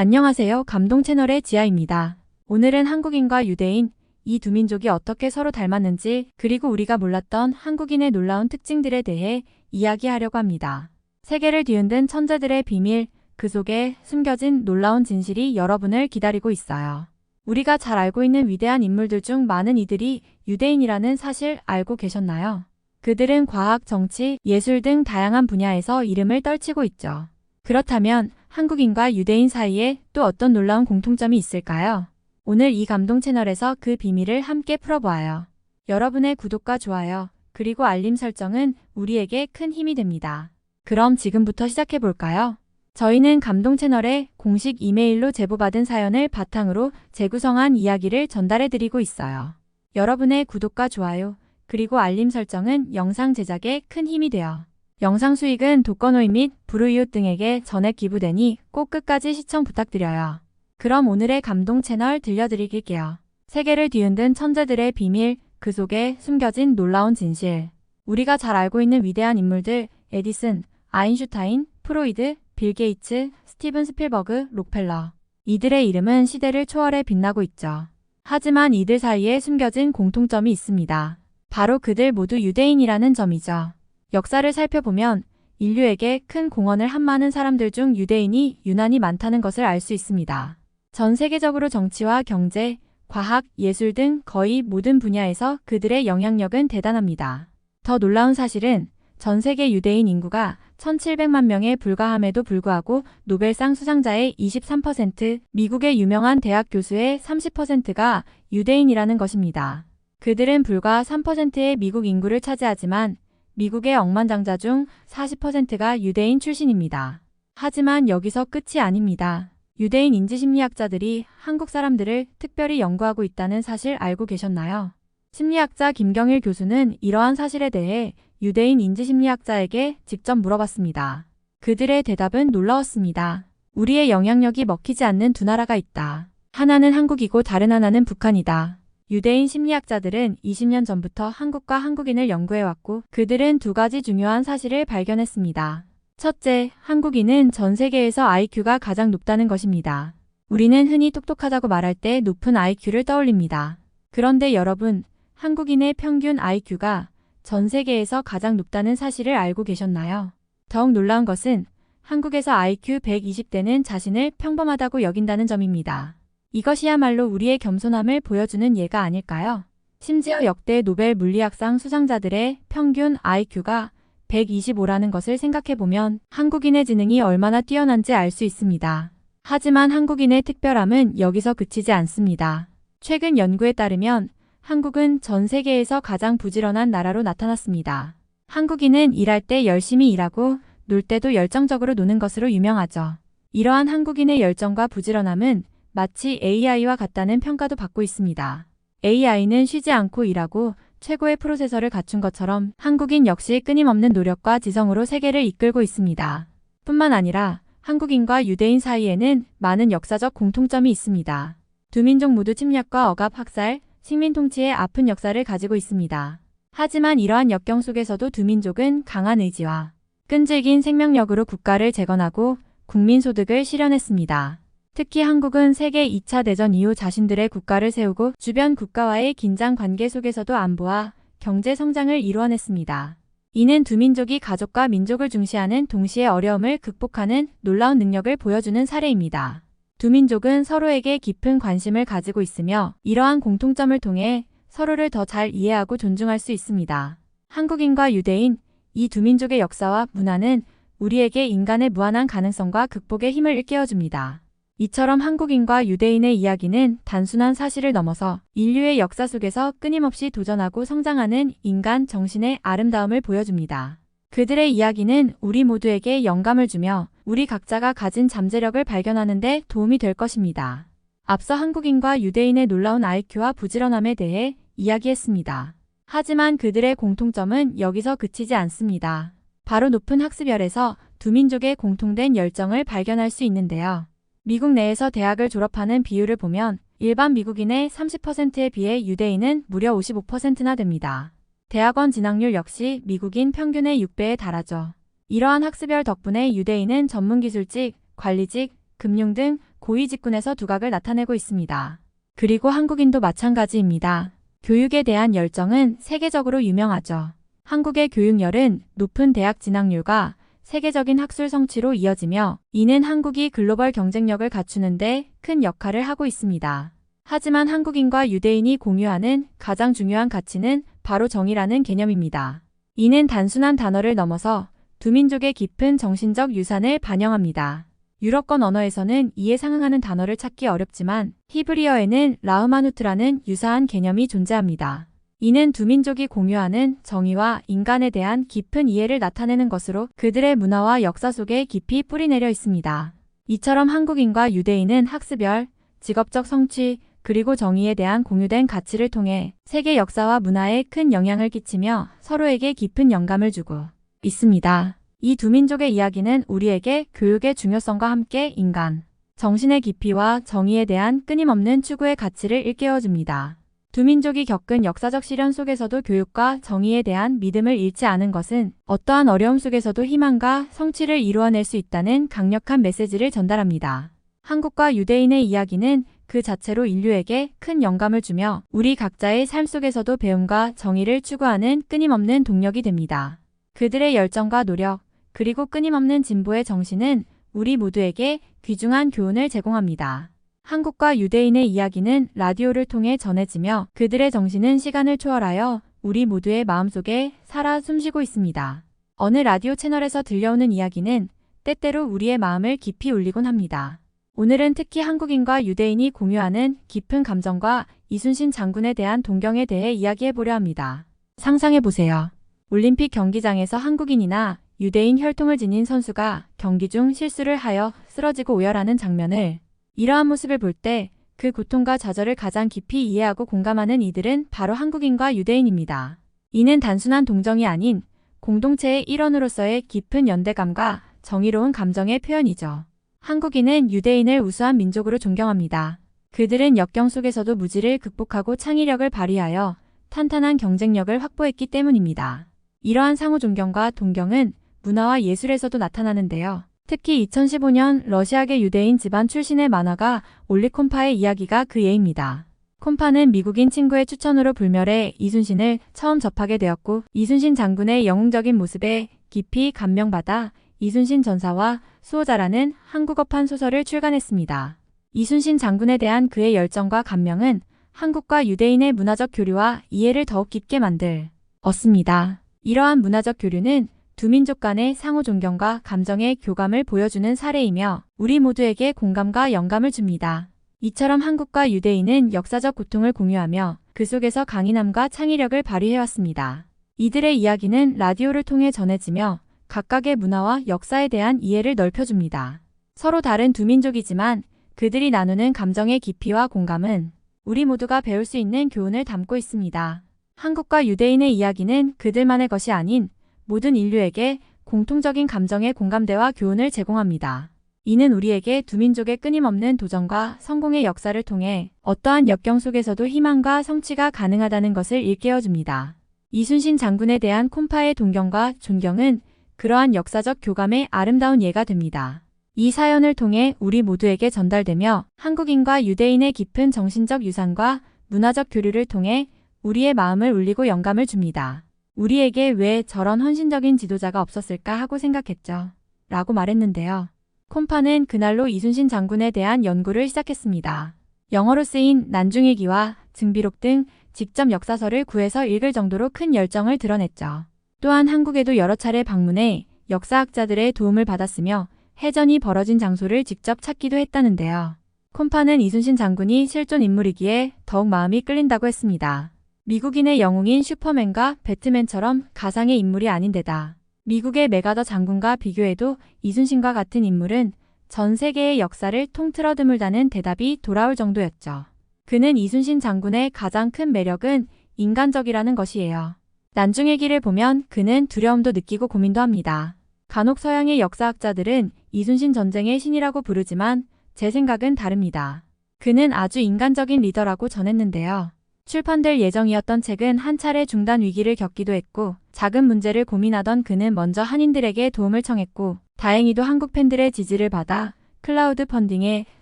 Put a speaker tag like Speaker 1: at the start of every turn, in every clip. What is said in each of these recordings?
Speaker 1: 안녕하세요. 감동 채널의 지아입니다. 오늘은 한국인과 유대인, 이 두 민족이 어떻게 서로 닮았는지, 그리고 우리가 몰랐던 한국인의 놀라운 특징들에 대해 이야기하려고 합니다. 세계를 뒤흔든 천재들의 비밀, 그 속에 숨겨진 놀라운 진실이 여러분을 기다리고 있어요. 우리가 잘 알고 있는 위대한 인물들 중 많은 이들이 유대인이라는 사실 알고 계셨나요? 그들은 과학, 정치, 예술 등 다양한 분야에서 이름을 떨치고 있죠. 그렇다면 한국인과 유대인 사이에 또 어떤 놀라운 공통점이 있을까요? 오늘 이 감동 채널에서 그 비밀을 함께 풀어보아요. 여러분의 구독과 좋아요, 그리고 알림 설정은 우리에게 큰 힘이 됩니다. 그럼 지금부터 시작해볼까요? 저희는 감동 채널에 공식 이메일로 제보받은 사연을 바탕으로 재구성한 이야기를 전달해드리고 있어요. 여러분의 구독과 좋아요, 그리고 알림 설정은 영상 제작에 큰 힘이 돼요. 영상 수익은 독거노인 및 불우이웃 등에게 전액 기부되니 꼭 끝까지 시청 부탁드려요. 그럼 오늘의 감동 채널 들려드릴게요. 세계를 뒤흔든 천재들의 비밀, 그 속에 숨겨진 놀라운 진실. 우리가 잘 알고 있는 위대한 인물들, 에디슨, 아인슈타인, 프로이드, 빌 게이츠, 스티븐 스필버그, 록펠러. 이들의 이름은 시대를 초월해 빛나고 있죠. 하지만 이들 사이에 숨겨진 공통점이 있습니다. 바로 그들 모두 유대인이라는 점이죠. 역사를 살펴보면 인류에게 큰 공헌을 한 많은 사람들 중 유대인이 유난히 많다는 것을 알 수 있습니다. 전 세계적으로 정치와 경제, 과학, 예술 등 거의 모든 분야에서 그들의 영향력은 대단합니다. 더 놀라운 사실은 전 세계 유대인 인구가 1700만 명에 불과함에도 불구하고 노벨상 수상자의 23%, 미국의 유명한 대학 교수의 30%가 유대인이라는 것입니다. 그들은 불과 3%의 미국 인구를 차지하지만 미국의 억만장자 중 40%가 유대인 출신입니다. 하지만 여기서 끝이 아닙니다. 유대인 인지심리학자들이 한국 사람들을 특별히 연구하고 있다는 사실 알고 계셨나요? 심리학자 김경일 교수는 이러한 사실에 대해 유대인 인지심리학자에게 직접 물어봤습니다. 그들의 대답은 놀라웠습니다. 우리의 영향력이 먹히지 않는 두 나라가 있다. 하나는 한국이고 다른 하나는 북한이다. 유대인 심리학자들은 20년 전부터 한국과 한국인을 연구해왔고 그들은 두 가지 중요한 사실을 발견했습니다. 첫째, 한국인은 전 세계에서 IQ가 가장 높다는 것입니다. 우리는 흔히 똑똑하다고 말할 때 높은 IQ를 떠올립니다. 그런데 여러분, 한국인의 평균 IQ가 전 세계에서 가장 높다는 사실을 알고 계셨나요? 더욱 놀라운 것은 한국에서 IQ 120대는 자신을 평범하다고 여긴다는 점입니다. 이것이야말로 우리의 겸손함을 보여주는 예가 아닐까요? 심지어 역대 노벨 물리학상 수상자들의 평균 IQ가 125라는 것을 생각해보면 한국인의 지능이 얼마나 뛰어난지 알 수 있습니다. 하지만 한국인의 특별함은 여기서 그치지 않습니다. 최근 연구에 따르면 한국은 전 세계에서 가장 부지런한 나라로 나타났습니다. 한국인은 일할 때 열심히 일하고 놀 때도 열정적으로 노는 것으로 유명하죠. 이러한 한국인의 열정과 부지런함은 마치 AI와 같다는 평가도 받고 있습니다. AI는 쉬지 않고 일하고 최고의 프로세서를 갖춘 것처럼 한국인 역시 끊임없는 노력과 지성으로 세계를 이끌고 있습니다. 뿐만 아니라 한국인과 유대인 사이에는 많은 역사적 공통점이 있습니다. 두 민족 모두 침략과 억압, 학살, 식민 통치의 아픈 역사를 가지고 있습니다. 하지만 이러한 역경 속에서도 두 민족은 강한 의지와 끈질긴 생명력으로 국가를 재건하고 국민 소득을 실현했습니다. 특히 한국은 세계 2차 대전 이후 자신들의 국가를 세우고 주변 국가와의 긴장 관계 속에서도 안보와 경제 성장을 이루어냈습니다. 이는 두 민족이 가족과 민족을 중시하는 동시에 어려움을 극복하는 놀라운 능력을 보여주는 사례입니다. 두 민족은 서로에게 깊은 관심을 가지고 있으며 이러한 공통점을 통해 서로를 더 잘 이해하고 존중할 수 있습니다. 한국인과 유대인, 이 두 민족의 역사와 문화는 우리에게 인간의 무한한 가능성과 극복의 힘을 일깨워줍니다. 이처럼 한국인과 유대인의 이야기는 단순한 사실을 넘어서 인류의 역사 속에서 끊임없이 도전하고 성장하는 인간 정신의 아름다움을 보여줍니다. 그들의 이야기는 우리 모두에게 영감을 주며 우리 각자가 가진 잠재력을 발견하는 데 도움이 될 것입니다. 앞서 한국인과 유대인의 놀라운 IQ와 부지런함에 대해 이야기했습니다. 하지만 그들의 공통점은 여기서 그치지 않습니다. 바로 높은 학습열에서 두 민족의 공통된 열정을 발견할 수 있는데요. 미국 내에서 대학을 졸업하는 비율을 보면 일반 미국인의 30%에 비해 유대인은 무려 55%나 됩니다. 대학원 진학률 역시 미국인 평균의 6배에 달하죠. 이러한 학습열 덕분에 유대인은 전문기술직, 관리직, 금융 등 고위 직군에서 두각을 나타내고 있습니다. 그리고 한국인도 마찬가지입니다. 교육에 대한 열정은 세계적으로 유명하죠. 한국의 교육열은 높은 대학 진학률과 세계적인 학술 성취로 이어지며 이는 한국이 글로벌 경쟁력을 갖추는데 큰 역할을 하고 있습니다. 하지만 한국인과 유대인이 공유하는 가장 중요한 가치는 바로 정의라는 개념입니다. 이는 단순한 단어를 넘어서 두 민족의 깊은 정신적 유산을 반영합니다. 유럽권 언어에서는 이에 상응하는 단어를 찾기 어렵지만 히브리어에는 라흐마누트라는 유사한 개념이 존재합니다. 이는 두 민족이 공유하는 정의와 인간에 대한 깊은 이해를 나타내는 것으로 그들의 문화와 역사 속에 깊이 뿌리내려 있습니다. 이처럼 한국인과 유대인은 학습열, 직업적 성취, 그리고 정의에 대한 공유된 가치를 통해 세계 역사와 문화에 큰 영향을 끼치며 서로에게 깊은 영감을 주고 있습니다. 이 두 민족의 이야기는 우리에게 교육의 중요성과 함께 인간, 정신의 깊이와 정의에 대한 끊임없는 추구의 가치를 일깨워줍니다. 두 민족이 겪은 역사적 시련 속에서도 교육과 정의에 대한 믿음을 잃지 않은 것은 어떠한 어려움 속에서도 희망과 성취를 이루어낼 수 있다는 강력한 메시지를 전달합니다. 한국과 유대인의 이야기는 그 자체로 인류에게 큰 영감을 주며 우리 각자의 삶 속에서도 배움과 정의를 추구하는 끊임없는 동력이 됩니다. 그들의 열정과 노력, 그리고 끊임없는 진보의 정신은 우리 모두에게 귀중한 교훈을 제공합니다. 한국과 유대인의 이야기는 라디오를 통해 전해지며 그들의 정신은 시간을 초월하여 우리 모두의 마음속에 살아 숨쉬고 있습니다. 어느 라디오 채널에서 들려오는 이야기는 때때로 우리의 마음을 깊이 울리곤 합니다. 오늘은 특히 한국인과 유대인이 공유하는 깊은 감정과 이순신 장군에 대한 동경에 대해 이야기해보려 합니다. 상상해보세요. 올림픽 경기장에서 한국인이나 유대인 혈통을 지닌 선수가 경기 중 실수를 하여 쓰러지고 오열하는 장면을 이러한 모습을 볼 때 그 고통과 좌절을 가장 깊이 이해하고 공감하는 이들은 바로 한국인과 유대인입니다. 이는 단순한 동정이 아닌 공동체의 일원으로서의 깊은 연대감과 정의로운 감정의 표현이죠. 한국인은 유대인을 우수한 민족으로 존경합니다. 그들은 역경 속에서도 무지를 극복하고 창의력을 발휘하여 탄탄한 경쟁력을 확보했기 때문입니다. 이러한 상호 존경과 동경은 문화와 예술에서도 나타나는데요. 특히 2015년 러시아계 유대인 집안 출신의 만화가 올리콤파의 이야기가 그 예입니다. 콤파는 미국인 친구의 추천으로 불멸해 이순신을 처음 접하게 되었고 이순신 장군의 영웅적인 모습에 깊이 감명받아 이순신 전사와 수호자라는 한국어판 소설을 출간했습니다. 이순신 장군에 대한 그의 열정과 감명은 한국과 유대인의 문화적 교류와 이해를 더욱 깊게 만들었습니다. 이러한 문화적 교류는 두 민족 간의 상호 존경과 감정의 교감을 보여주는 사례이며 우리 모두에게 공감과 영감을 줍니다. 이처럼 한국과 유대인은 역사적 고통을 공유하며 그 속에서 강인함과 창의력을 발휘해왔습니다. 이들의 이야기는 라디오를 통해 전해지며 각각의 문화와 역사에 대한 이해를 넓혀줍니다. 서로 다른 두 민족이지만 그들이 나누는 감정의 깊이와 공감은 우리 모두가 배울 수 있는 교훈을 담고 있습니다. 한국과 유대인의 이야기는 그들만의 것이 아닌 모든 인류에게 공통적인 감정의 공감대와 교훈을 제공합니다. 이는 우리에게 두 민족의 끊임없는 도전과 성공의 역사를 통해 어떠한 역경 속에서도 희망과 성취가 가능하다는 것을 일깨워줍니다. 이순신 장군에 대한 콤파의 동경과 존경은 그러한 역사적 교감의 아름다운 예가 됩니다. 이 사연을 통해 우리 모두에게 전달되며 한국인과 유대인의 깊은 정신적 유산과 문화적 교류를 통해 우리의 마음을 울리고 영감을 줍니다. 우리에게 왜 저런 헌신적인 지도자가 없었을까 하고 생각했죠. 라고 말했는데요. 콤파는 그날로 이순신 장군에 대한 연구를 시작했습니다. 영어로 쓰인 난중일기와 증비록 등 직접 역사서를 구해서 읽을 정도로 큰 열정을 드러냈죠. 또한 한국에도 여러 차례 방문해 역사학자들의 도움을 받았으며 해전이 벌어진 장소를 직접 찾기도 했다는데요. 콤파는 이순신 장군이 실존 인물이기에 더욱 마음이 끌린다고 했습니다. 미국인의 영웅인 슈퍼맨과 배트맨처럼 가상의 인물이 아닌데다 미국의 메가더 장군과 비교해도 이순신과 같은 인물은 전 세계의 역사를 통틀어 드물다는 대답이 돌아올 정도였죠. 그는 이순신 장군의 가장 큰 매력은 인간적이라는 것이에요. 난중일기를 보면 그는 두려움도 느끼고 고민도 합니다. 간혹 서양의 역사학자들은 이순신 전쟁의 신이라고 부르지만 제 생각은 다릅니다. 그는 아주 인간적인 리더라고 전했는데요. 출판될 예정이었던 책은 한 차례 중단 위기를 겪기도 했고 작은 문제를 고민하던 그는 먼저 한인들에게 도움을 청했고 다행히도 한국 팬들의 지지를 받아 클라우드 펀딩의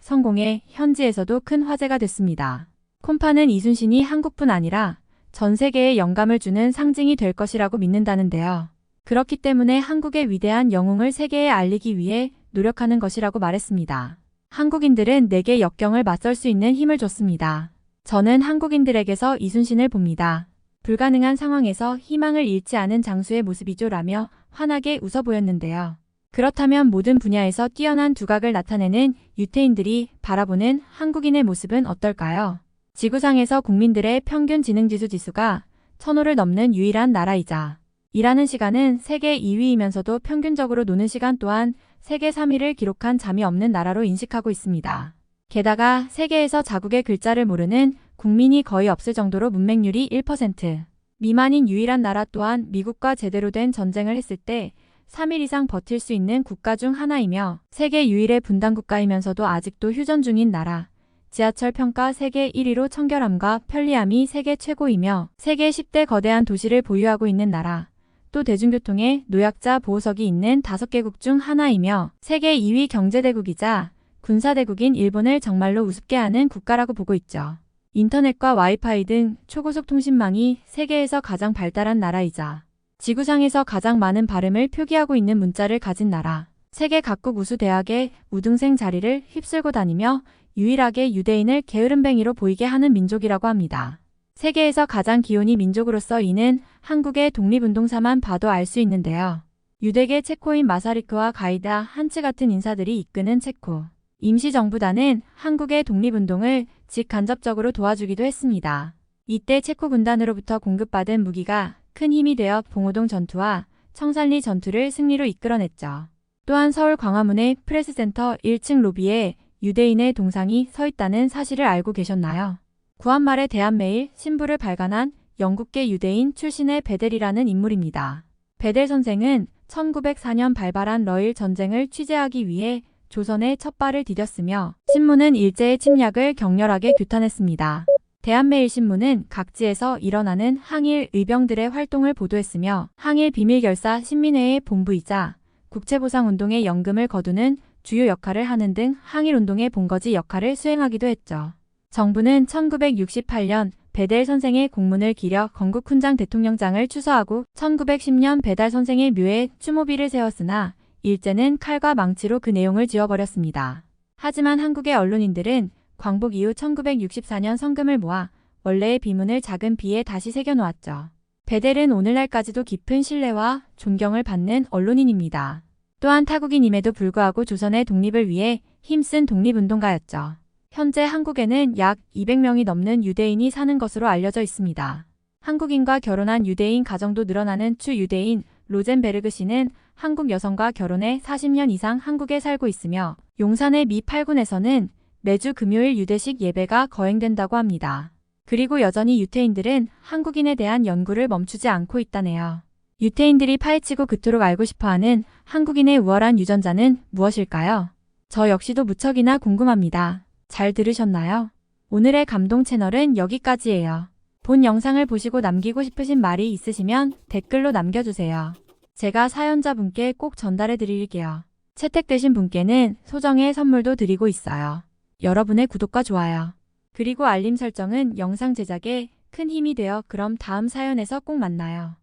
Speaker 1: 성공에 현지에서도 큰 화제가 됐습니다. 콤파는 이순신이 한국뿐 아니라 전 세계에 영감을 주는 상징이 될 것이라고 믿는다는데요. 그렇기 때문에 한국의 위대한 영웅을 세계에 알리기 위해 노력하는 것이라고 말했습니다. 한국인들은 내게 역경을 맞설 수 있는 힘을 줬습니다. 저는 한국인들에게서 이순신을 봅니다. 불가능한 상황에서 희망을 잃지 않은 장수의 모습이죠 라며 환하게 웃어 보였는데요. 그렇다면 모든 분야에서 뛰어난 두각을 나타내는 유태인들이 바라보는 한국인의 모습은 어떨까요? 지구상에서 국민들의 평균 지능지수 지수가 1000호를 넘는 유일한 나라이자 일하는 시간은 세계 2위이면서도 평균적으로 노는 시간 또한 세계 3위를 기록한 잠이 없는 나라로 인식하고 있습니다. 게다가 세계에서 자국의 글자를 모르는 국민이 거의 없을 정도로 문맹률이 1% 미만인 유일한 나라 또한 미국과 제대로 된 전쟁을 했을 때 3일 이상 버틸 수 있는 국가 중 하나이며 세계 유일의 분단 국가이면서도 아직도 휴전 중인 나라. 지하철 평가 세계 1위로 청결함과 편리함이 세계 최고이며 세계 10대 거대한 도시를 보유하고 있는 나라. 또 대중교통에 노약자 보호석이 있는 5개국 중 하나이며 세계 2위 경제대국이자 군사대국인 일본을 정말로 우습게 하는 국가라고 보고 있죠. 인터넷과 와이파이 등 초고속 통신망이 세계에서 가장 발달한 나라이자 지구상에서 가장 많은 발음을 표기하고 있는 문자를 가진 나라. 세계 각국 우수 대학의 우등생 자리를 휩쓸고 다니며 유일하게 유대인을 게으름뱅이로 보이게 하는 민족이라고 합니다. 세계에서 가장 기혼이 민족으로서 이는 한국의 독립운동사만 봐도 알 수 있는데요. 유대계 체코인 마사리크와 가이다 한츠 같은 인사들이 이끄는 체코 임시정부단은 한국의 독립운동을 직간접적으로 도와주기도 했습니다. 이때 체코 군단으로부터 공급받은 무기가 큰 힘이 되어 봉오동 전투와 청산리 전투를 승리로 이끌어냈죠. 또한 서울 광화문의 프레스센터 1층 로비에 유대인의 동상이 서 있다는 사실을 알고 계셨나요? 구한말의 대한메일 신부를 발간한 영국계 유대인 출신의 베델이라는 인물입니다. 베델 선생은 1904년 발발한 러일 전쟁을 취재하기 위해 조선에 첫 발을 디뎠으며 신문은 일제의 침략을 격렬하게 규탄했습니다. 대한매일신문은 각지에서 일어나는 항일 의병들의 활동을 보도했으며 항일 비밀결사 신민회의 본부이자 국채보상운동의 연금을 거두는 주요 역할을 하는 등 항일운동의 본거지 역할을 수행하기도 했죠. 정부는 1968년 베델 선생의 공문을 기려 건국훈장 대통령장을 추서하고 1910년 배달 선생의 묘에 추모비를 세웠으나 일제는 칼과 망치로 그 내용을 지워버렸습니다. 하지만 한국의 언론인들은 광복 이후 1964년 성금을 모아 원래의 비문을 작은 비에 다시 새겨놓았죠. 베델은 오늘날까지도 깊은 신뢰와 존경을 받는 언론인입니다. 또한 타국인임에도 불구하고 조선의 독립을 위해 힘쓴 독립운동가였죠. 현재 한국에는 약 200명이 넘는 유대인이 사는 것으로 알려져 있습니다. 한국인과 결혼한 유대인 가정도 늘어나는 추 유대인 로젠베르그 씨는 한국 여성과 결혼해 40년 이상 한국에 살고 있으며 용산의 미 8군에서는 매주 금요일 유대식 예배가 거행된다고 합니다. 그리고 여전히 유태인들은 한국인에 대한 연구를 멈추지 않고 있다네요. 유태인들이 파헤치고 그토록 알고 싶어하는 한국인의 우월한 유전자는 무엇일까요? 저 역시도 무척이나 궁금합니다. 잘 들으셨나요? 오늘의 감동 채널은 여기까지예요. 본 영상을 보시고 남기고 싶으신 말이 있으시면 댓글로 남겨주세요. 제가 사연자분께 꼭 전달해 드릴게요. 채택되신 분께는 소정의 선물도 드리고 있어요. 여러분의 구독과 좋아요, 그리고 알림 설정은 영상 제작에 큰 힘이 되어 그럼 다음 사연에서 꼭 만나요.